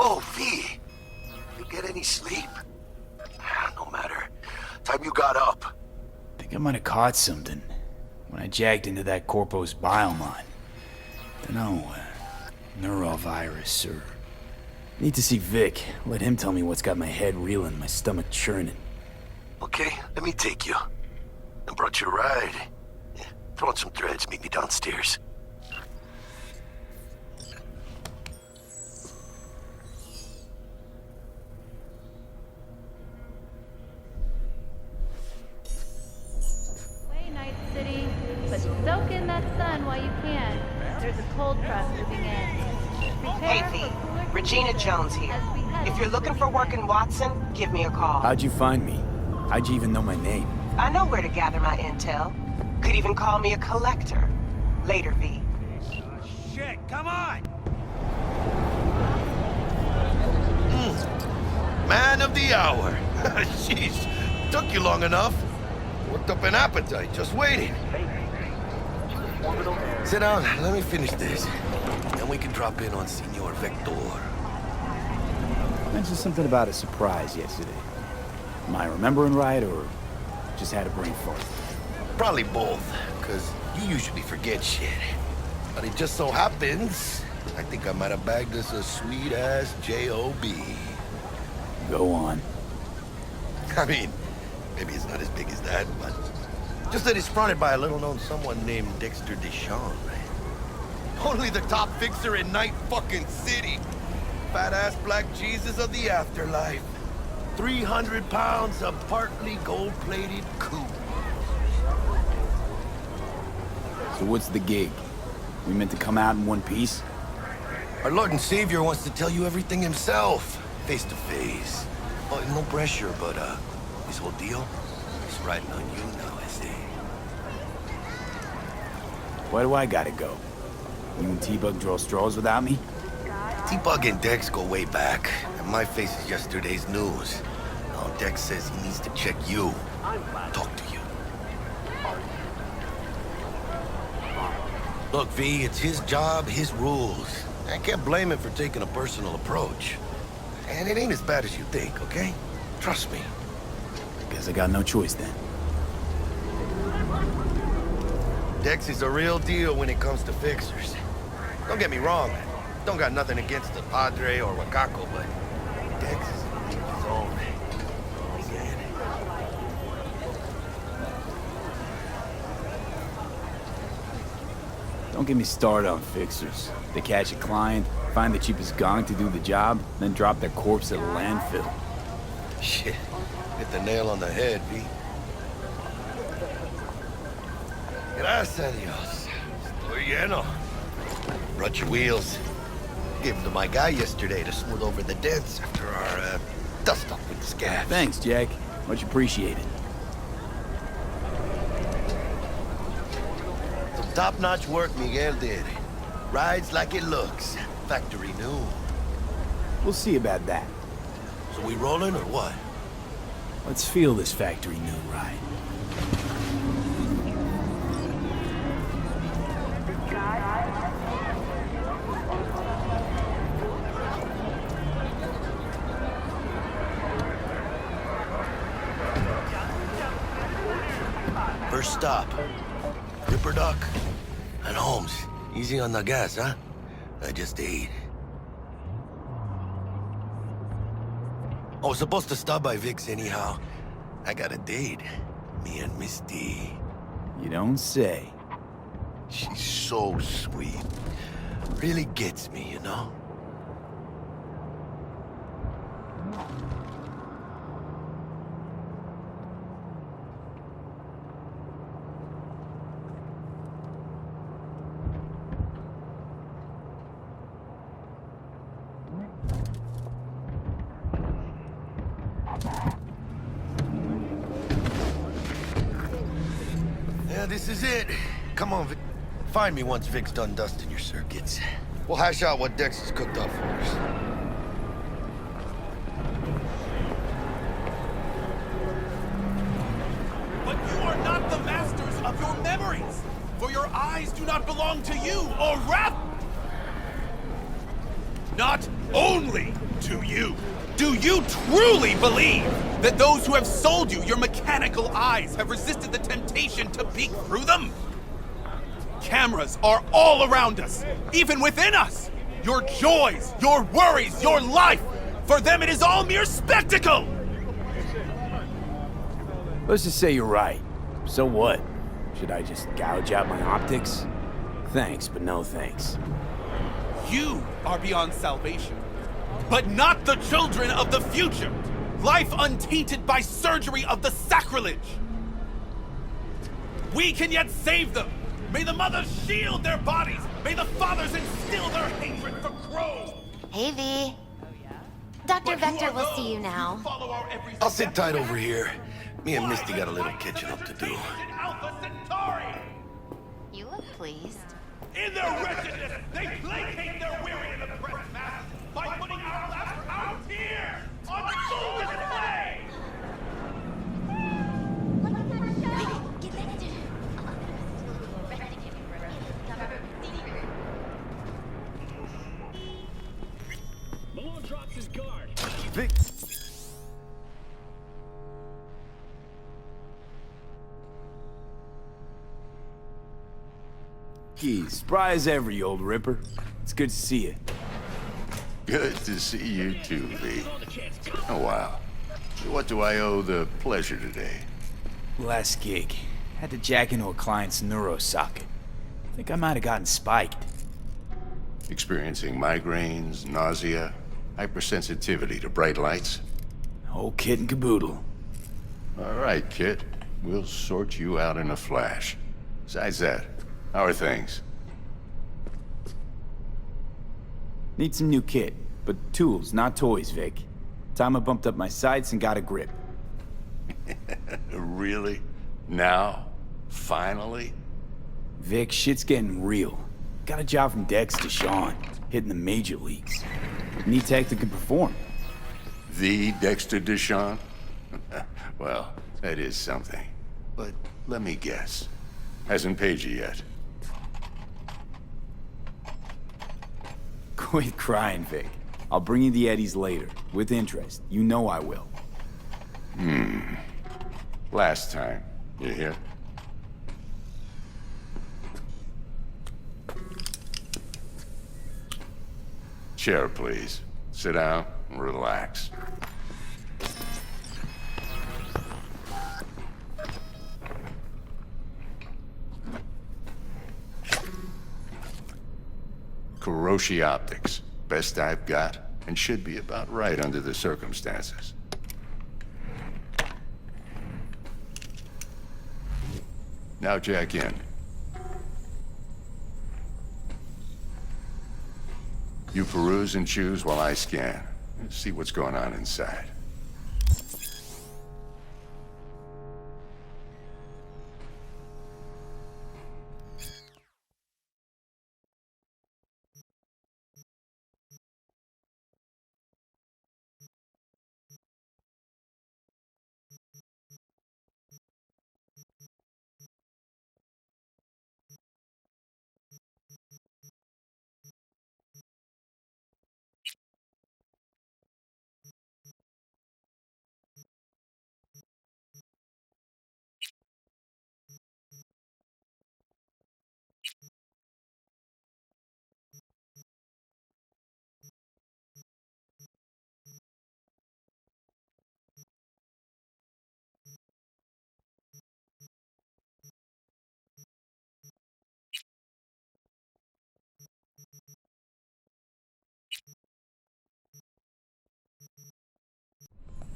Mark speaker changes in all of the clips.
Speaker 1: Oh, V. You get any sleep? No matter. Time you got up.
Speaker 2: Think I might have caught something when I jacked into that Corpo's biomon. Dunno, neurovirus or... Need to see Vic. Let him tell me what's got my head reeling, my stomach churning.
Speaker 1: Okay, let me take you. I brought you a ride. Yeah, throw on some threads, meet me downstairs.
Speaker 3: Night City, but soak in that sun while you can. There's a cold front moving in.
Speaker 4: Hey V, Regina Jones here. If you're looking for work in Watson, give me a call.
Speaker 2: How'd you find me? How'd you even know my name?
Speaker 4: I know where to gather my intel. Could even call me a collector. Later, V.
Speaker 5: Shit, come on!
Speaker 1: Man of the hour. Jeez, took you long enough. Worked up an appetite, just waiting. Sit down, let me finish this. Then we can drop in on Senor Vector.
Speaker 2: Mentioned something about a surprise yesterday. Am I remembering right, or just had a brain fart?
Speaker 1: Probably both, because you usually forget shit. But it just so happens, I think I might have bagged us a sweet-ass J.O.B.
Speaker 2: Go on.
Speaker 1: I mean, maybe it's not as big as that, but... just that it's fronted by a little-known someone named Dexter Deshawn. Only the top fixer in Night fucking City. Fat-ass black Jesus of the afterlife. 300 pounds of partly gold-plated coup.
Speaker 2: So what's the gig? We meant to come out in one piece?
Speaker 1: Our Lord and Savior wants to tell you everything himself, face to face. Oh, no pressure, but, this whole deal is riding on you now, I say.
Speaker 2: Why do I gotta go? You and T-Bug draw straws without me?
Speaker 1: T-Bug and Dex go way back, and my face is yesterday's news. Now Dex says he needs to check you, talk to you. Look, V, it's his job, his rules. I can't blame him for taking a personal approach. And it ain't as bad as you think, okay? Trust me.
Speaker 2: Guess I got no choice then.
Speaker 1: Dex is a real deal when it comes to fixers. Don't get me wrong, don't got nothing against the Padre or Wakako, but Dex is a league of his own. Again.
Speaker 2: Don't get me started on fixers. They catch a client, find the cheapest gong to do the job, then drop their corpse at a landfill.
Speaker 1: Shit, hit the nail on the head, V. Gracias a Dios. Estoy lleno. Brought your wheels. Gave them to my guy yesterday to smooth over the dents after our, dust-up with the scabs.
Speaker 2: Thanks, Jack. Much appreciated.
Speaker 1: Some top-notch work Miguel did. Rides like it looks. Factory new.
Speaker 2: We'll see about that.
Speaker 1: So we rolling or what?
Speaker 2: Let's feel this factory new ride.
Speaker 1: First stop. Ripper Duck and Holmes. Easy on the gas, huh? I just ate. I was supposed to stop by Vic's anyhow. I got a date. Me and Misty.
Speaker 2: You don't say.
Speaker 1: She's so sweet. Really gets me, you know? Yeah, this is it. Come on, Vic. Find me once Vic's done dusting your circuits. We'll hash out what Dex has cooked up for us.
Speaker 5: But you are not the masters of your memories, for your eyes do not belong to you, or rap! Not only do you truly believe that those who have sold you your mechanical eyes have resisted the temptation to peek through them? Cameras are all around us, even within us. Your joys, your worries, your life, for them it is all mere spectacle!
Speaker 2: Let's just say you're right. So what? Should I just gouge out my optics? Thanks, but no thanks.
Speaker 5: You are beyond salvation, but not the children of the future. Life untainted by surgery of the sacrilege. We can yet save them. May the mothers shield their bodies. May the fathers instill their hatred for crows.
Speaker 6: Hey, V. Dr. Vector will see you now.
Speaker 1: I'll sit tight over here. Me and Misty got a little catching up to do.
Speaker 6: You look pleased.
Speaker 5: In their wretchedness, they placate their weary and oppressed masses by putting our last out here on full display!
Speaker 7: Malone drops his guard.
Speaker 2: Vic. Geez, spry as ever, you old ripper. It's good to see you.
Speaker 8: Good to see you too, V. Oh, wow. So what do I owe the pleasure today?
Speaker 2: Last gig. Had to jack into a client's neuro socket. Think I might have gotten spiked.
Speaker 8: Experiencing migraines, nausea, hypersensitivity to bright lights?
Speaker 2: Whole kit and caboodle.
Speaker 8: All right, kid. We'll sort you out in a flash. Besides that, how are things?
Speaker 2: Need some new kit, but tools, not toys, Vic. Time I bumped up my sights and got a grip.
Speaker 8: Really? Now? Finally?
Speaker 2: Vic, shit's getting real. Got a job from Dexter Deshawn, hitting the major leagues. Need tech that can perform.
Speaker 8: The Dexter Deshawn? Well, that is something. But let me guess. Hasn't paid you yet.
Speaker 2: Quit crying, Vic. I'll bring you the eddies later, with interest. You know I will.
Speaker 8: Last time. You hear? Chair, please. Sit down and relax. Kuroshi Optics. Best I've got, and should be about right under the circumstances. Now jack in. You peruse and choose while I scan. See what's going on inside.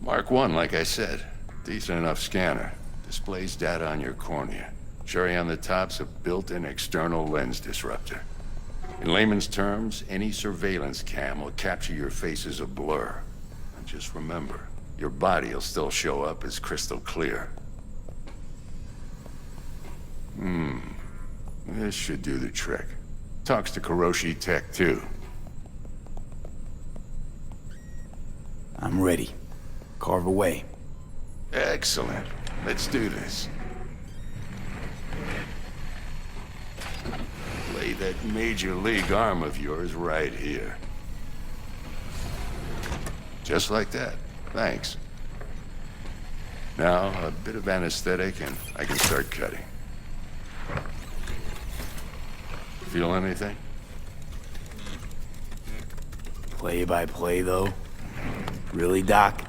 Speaker 8: Mark 1, like I said. Decent enough scanner. Displays data on your cornea. Cherry on the top's a built-in external lens disruptor. In layman's terms, any surveillance cam will capture your face as a blur. And just remember, your body will still show up as crystal clear. This should do the trick. Talks to Kuroshi Tech, too.
Speaker 2: I'm ready. Carve away.
Speaker 8: Excellent. Let's do this. Lay that major league arm of yours right here. Just like that. Thanks. Now, a bit of anesthetic and I can start cutting. Feel anything?
Speaker 2: Play by play, though? Really, Doc?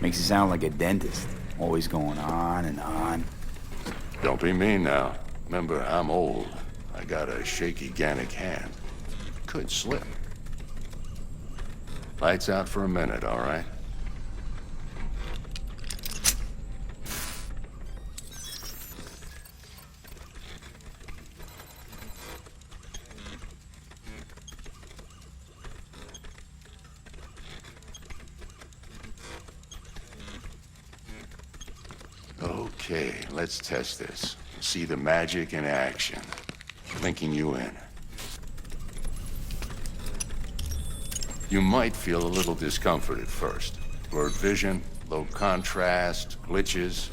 Speaker 2: Makes it sound like a dentist. Always going on and on.
Speaker 8: Don't be mean now. Remember, I'm old. I got a shaky Gannic hand. Could slip. Lights out for a minute, all right? Okay, let's test this. See the magic in action. Linking you in. You might feel a little discomfort at first. Blurred vision, low contrast, glitches.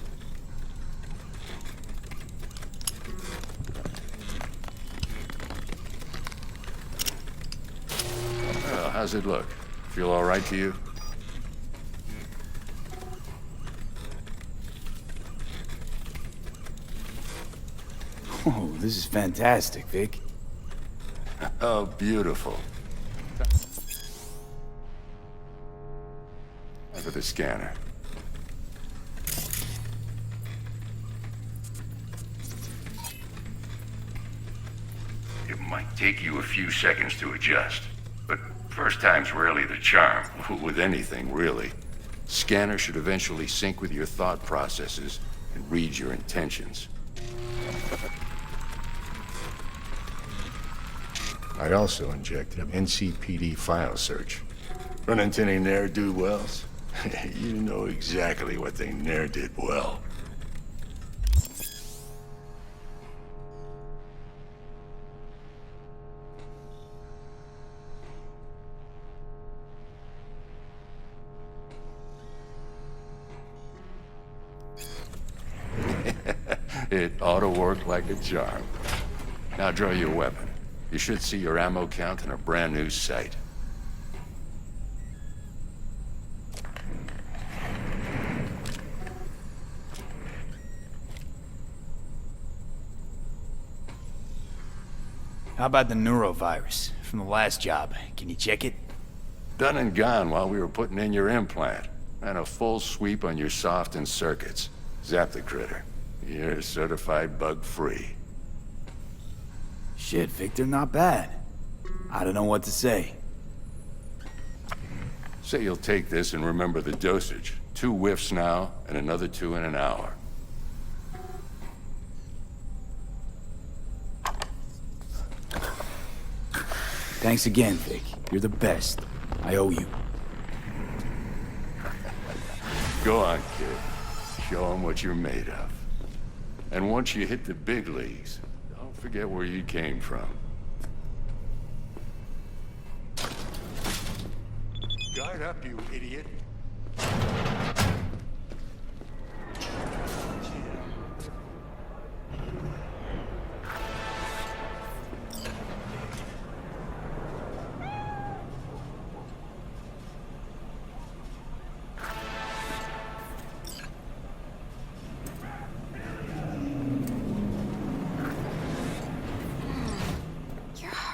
Speaker 8: Well, how's it look? Feel all right to you?
Speaker 2: Oh, this is fantastic, Vic.
Speaker 8: Oh, beautiful. For the scanner. It might take you a few seconds to adjust, but first time's rarely the charm, with anything, really. Scanner should eventually sync with your thought processes and read your intentions. I'd also inject an NCPD file search. Run into any ne'er-do-wells? You know exactly what they ne'er did well. It ought to work like a charm. Now draw your weapon. You should see your ammo count in a brand new sight.
Speaker 2: How about the neurovirus from the last job? Can you check it?
Speaker 8: Done and gone while we were putting in your implant. And a full sweep on your soft and circuits. Zap the critter. You're certified bug-free.
Speaker 2: Shit, Victor, not bad. I don't know what to say.
Speaker 8: Say you'll take this and remember the dosage. 2 whiffs now, and another 2 in an hour.
Speaker 2: Thanks again, Vic. You're the best. I owe you.
Speaker 8: Go on, kid. Show them what you're made of. And once you hit the big leagues, don't forget where you came from. Guard up, you idiot.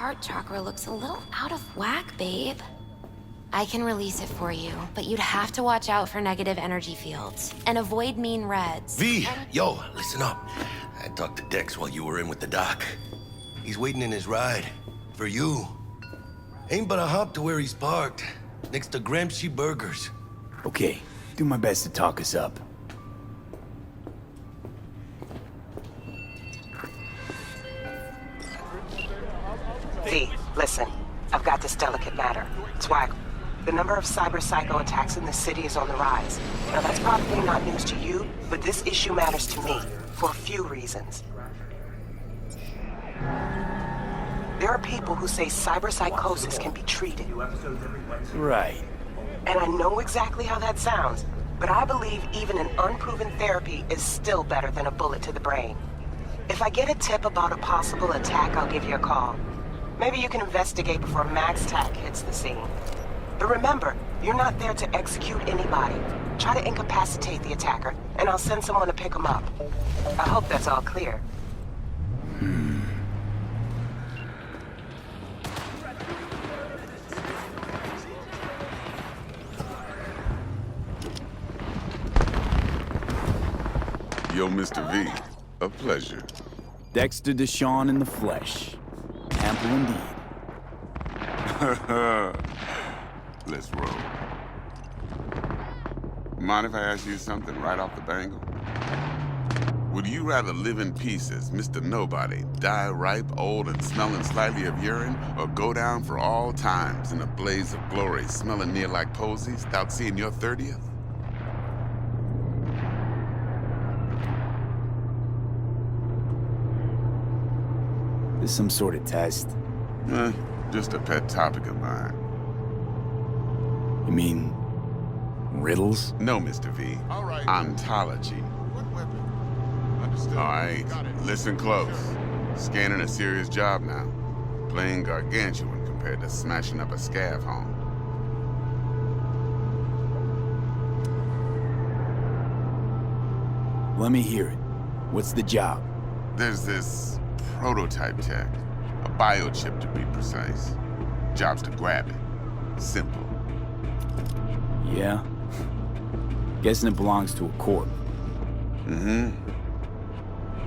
Speaker 6: Heart chakra looks a little out of whack, babe. I can release it for you, but you'd have to watch out for negative energy fields and avoid mean reds.
Speaker 1: V, yo, listen up. I talked to Dex while you were in with the doc. He's waiting in his ride. For you. Ain't but a hop to where he's parked. Next to Gramsci Burgers.
Speaker 2: Okay, do my best to talk us up.
Speaker 4: V, listen. I've got this delicate matter. Swag. The number of cyber-psycho attacks in the city is on the rise. Now that's probably not news to you, but this issue matters to me, for a few reasons. There are people who say cyberpsychosis can be treated.
Speaker 2: Right.
Speaker 4: And I know exactly how that sounds, but I believe even an unproven therapy is still better than a bullet to the brain. If I get a tip about a possible attack, I'll give you a call. Maybe you can investigate before Max Tack hits the scene. But remember, You're not there to execute anybody. Try to incapacitate the attacker, and I'll send someone to pick him up. I hope that's all clear.
Speaker 9: Yo, Mr. V, a pleasure.
Speaker 2: Dexter Deshawn in the flesh. Ample indeed.
Speaker 9: Let's roll. Mind if I ask you something right off the bangle? Would you rather live in pieces, Mr. Nobody, die ripe, old, and smelling slightly of urine, or go down for all times in a blaze of glory, smelling near like posies, without seeing your 30th?
Speaker 2: This some sort of test?
Speaker 9: Just a pet topic of mine.
Speaker 2: You mean... riddles?
Speaker 9: No, Mr. V.
Speaker 10: All right.
Speaker 9: Ontology.
Speaker 10: What weapon? Understood.
Speaker 9: All right,
Speaker 10: Got it.
Speaker 9: listen close. Scanning a serious job now. Playing gargantuan compared to smashing up a scav home.
Speaker 2: Let me hear it. What's the job?
Speaker 9: There's this prototype tech. A biochip, to be precise. Job's to grab it. Simple.
Speaker 2: Yeah? Guessing it belongs to a corp.
Speaker 9: Mm-hmm.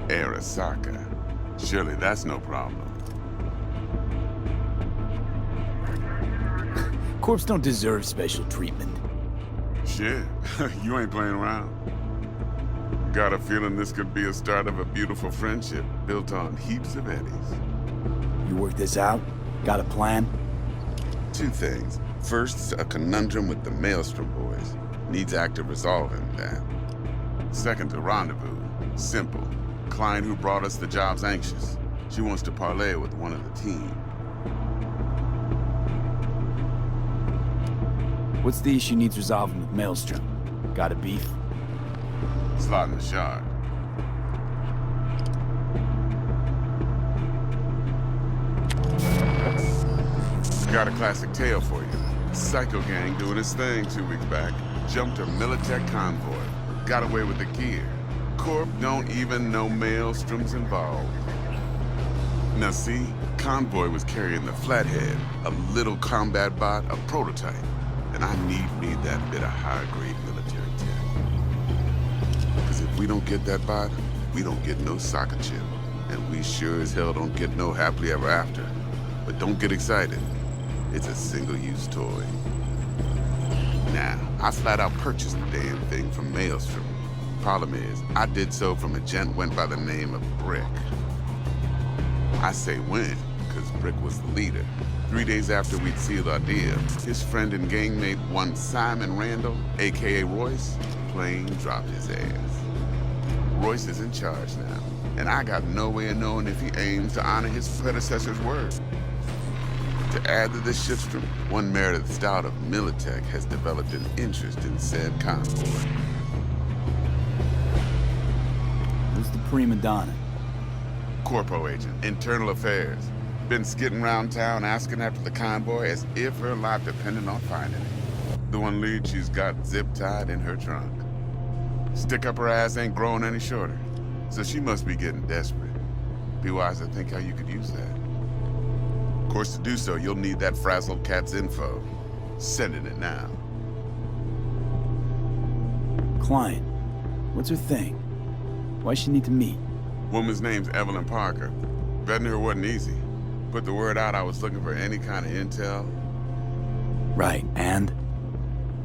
Speaker 9: Arasaka. Surely that's no problem.
Speaker 2: Corps don't deserve special treatment.
Speaker 9: Shit, you ain't playing around. Got a feeling this could be a start of a beautiful friendship built on heaps of eddies.
Speaker 2: You work this out? Got a plan?
Speaker 9: Two things. First, a conundrum with the Maelstrom boys. Needs active resolving, that. Second, a rendezvous. Simple. Client who brought us the job's anxious. She wants to parlay with one of the team.
Speaker 2: What's the issue needs resolving with Maelstrom? Got a beef?
Speaker 9: Slotting the shard. Got a classic tale for you. Psycho gang doing his thing 2 weeks back. Jumped a Militech convoy. Got away with the gear. Corp don't even know Maelstrom's involved. Now see, convoy was carrying the Flathead, a little combat bot, a prototype. And I need that bit of high-grade military tech. Because if we don't get that bot, we don't get no soccer chip. And we sure as hell don't get no happily ever after. But don't get excited. It's a single-use toy. Now, I flat out purchased the damn thing from Maelstrom. Problem is, I did so from a gent went by the name of Brick. I say when, because Brick was the leader. 3 days after we'd sealed our deal, his friend and gangmate, one Simon Randall, a.k.a. Royce, plain dropped his ass. Royce is in charge now, and I got no way of knowing if he aims to honor his predecessor's word. To add to this shitstorm, one Meredith Stout of Militech has developed an interest in said convoy.
Speaker 2: Who's the prima donna?
Speaker 9: Corpo agent, internal affairs. Been skidding around town asking after the convoy as if her life depended on finding it. The one lead she's got zip-tied in her trunk. Stick up her ass ain't growing any shorter, so she must be getting desperate. Be wise to think how you could use that. Of course, to do so, you'll need that frazzled cat's info. Sending it now.
Speaker 2: Client. What's her thing? Why she need to meet?
Speaker 9: Woman's name's Evelyn Parker. Vetting her wasn't easy. Put the word out I was looking for any kind of intel.
Speaker 2: Right, and?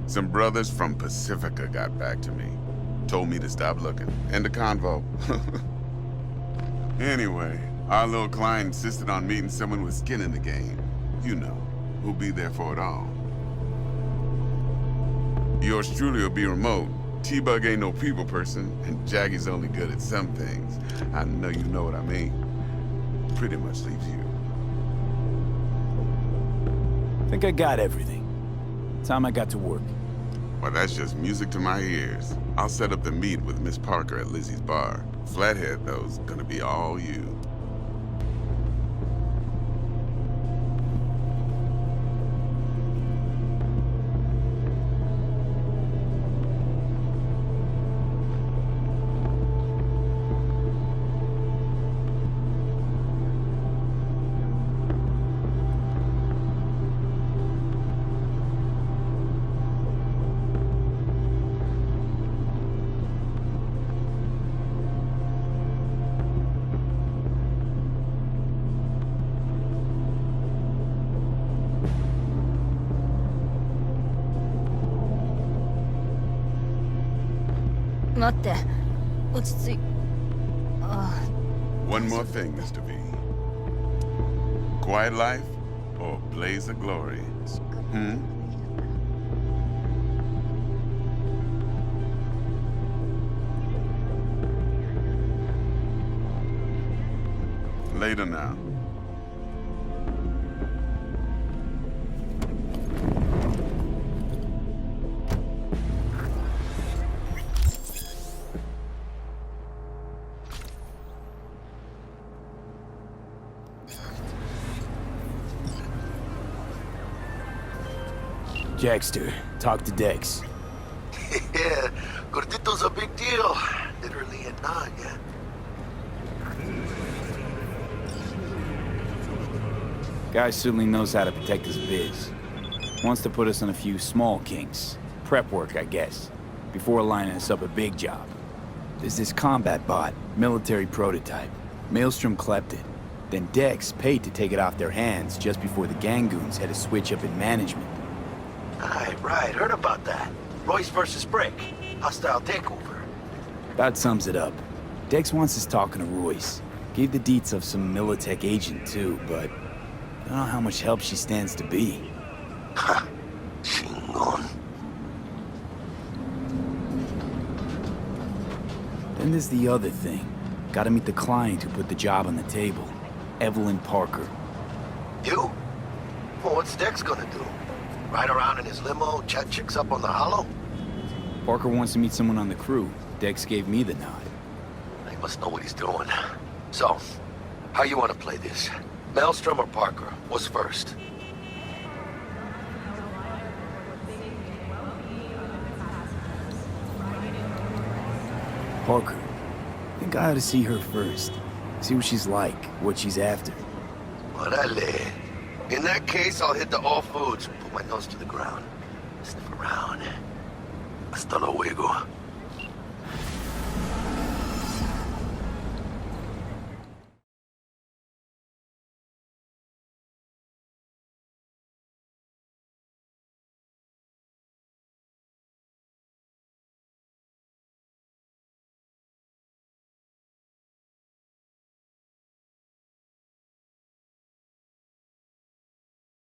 Speaker 9: Some brothers from Pacifica got back to me. Told me to stop looking. End of convo. Anyway, our little client insisted on meeting someone with skin in the game. You know, who'll be there for it all. Yours truly will be remote. T-Bug ain't no people person, and Jaggy's only good at some things. I know you know what I mean. Pretty much leaves you.
Speaker 2: Think I got everything. Time I got to work.
Speaker 9: Well, that's just music to my ears. I'll set up the meet with Miss Parker at Lizzie's bar. Flathead, though's gonna be all you.
Speaker 11: 待って。落ち着い。
Speaker 9: One more thing, Mr. V. Quiet life or blaze of glory? Later now.
Speaker 2: Dexter, talk to Dex.
Speaker 1: Yeah, Gordito's a big deal. Literally and not, yeah.
Speaker 2: Guy certainly knows how to protect his biz. Wants to put us on a few small kinks. Prep work, I guess. Before lining us up a big job. There's this combat bot, military prototype. Maelstrom clept it. Then Dex paid to take it off their hands just before the Gangoons had a switch up in management.
Speaker 1: Right, heard about that. Royce versus Brick. Hostile takeover.
Speaker 2: That sums it up. Dex wants us talking to Royce. Gave the deets of some Militech agent too, but I don't know how much help she stands to be.
Speaker 1: Ha! Chingon.
Speaker 2: Then there's the other thing. Gotta meet the client who put the job on the table. Evelyn Parker.
Speaker 1: You? Well, what's Dex gonna do? Ride around in his limo, chat chicks up on the hollow?
Speaker 2: Parker wants to meet someone on the crew. Dex gave me the nod.
Speaker 1: He must know what he's doing. So, how you want to play this? Maelstrom or Parker? What's first?
Speaker 2: Parker. I think I ought to see her first. See what she's like, what she's after.
Speaker 1: Orale. In that case, I'll hit the all foods, put my nose to the ground, sniff around. Hasta luego.